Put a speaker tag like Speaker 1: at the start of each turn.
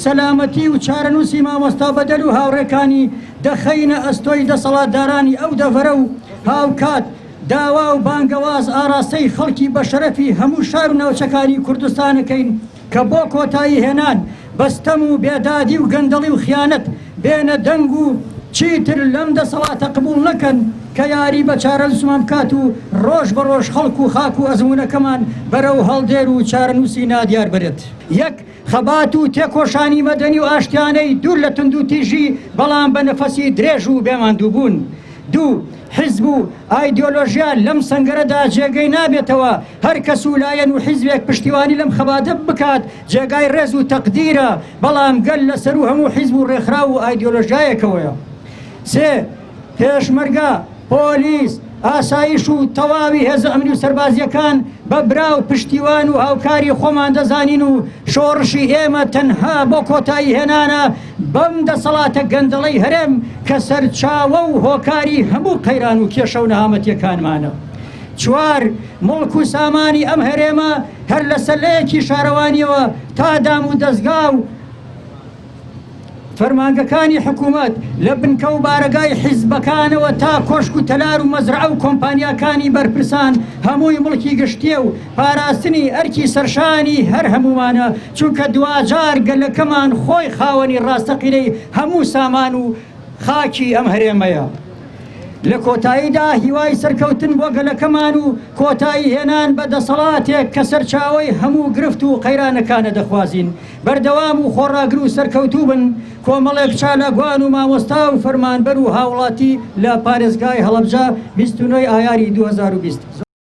Speaker 1: سەلامەتی و چارەنووسی مامۆستا بەدەل و هاوڕێکانی دەخەینە ئەستۆی دەسەڵاتدارانی ئەو دەڤەرە و هاوکات داوا و بانگەواز ئاراستەی خەڵکی بە شەرەفی هەموو شار و ناوچەکانی کوردستانەکەین کە بۆ کۆتایی هێنان بەستەم و بێدادی و گەندەڵی و خیانەت بێنە دەنگ و چیتر لەم دەسەڵاتە قبول نەکەن کە یاری بە چارەنووسمان بکات و ڕۆژ بە ڕۆژ خەڵک و خاک و ئەزمونونەکەمان بەرەو هەڵدێر و چارەنووسی نادیار بێت. یەک خەبات و تێکۆشانی مەدەنی و ئاشتیانەی دوور لە تند و تیژی بەڵام بە نەفەسی درێژ و بێماندوو بوون. دوو حیزب و ئایدۆلۆژیا لەم سەنگەرەدا جێگەی نابێتەوە هەر کەس و لایەن و حیزبێک پشتیوانی لەم خەباتە بکات جێگای ڕێز و تەقدیرە بەڵام گەل لەسەر و هەموو حیزب و ڕێکخرا و ئایدۆلۆژیایەکەوەیە. سێ پێشمەرگە پۆلیس ئاسایش و تەواوی هێزە ئەمنی و سەربازیەکان بە برا و پشتیوان و هاوکاری خۆمان دەزانین و شۆڕشی ئێمە تەنها بۆ کۆتایی هێنانە بەم دەسەڵاتە گەندەڵەی هەرێم کە سەرچاوە و هۆکاری هەموو قەیران و کێشە و نەهامەتیەکانمانە. چوار مڵک و سامانی ئەم هەرێمە هەر لە سەرلەیەکی شارەوانیەوە تا دام و دەستگا و فەرمانگەکانی حکوومەت لە بنکە و بارەگای حیزبەکانەوە تا کۆشک و تەلار و مەزرعە و کۆمپانیاکانی بەرپرسان هەمووی مڵکی گشتیە و پاراستنی ئەرکی سەرشانی هەر هەمومانە چونکە دوجار گەلەکەمان خۆی خاوەنی ڕاستەقینەی هەموو سامان و خاکی ئەم هەرێمەیە. لە کۆتاییدا هیوای سەرکەوتن بۆ گەلەکەمان و کۆتایی هێنان بە دەسەڵاتێک کە سەرچاوی هەموو گرفت و قەیرانەکانە دەخوازین بەردەوام و خۆڕاگر و سەرکەوتوو بن کۆمەڵێک چالاگوان و مامۆستا و فەرمانبەر و هاوڵاتی لە پارێزگای هەڵەبجە 29 ئایاری 2020.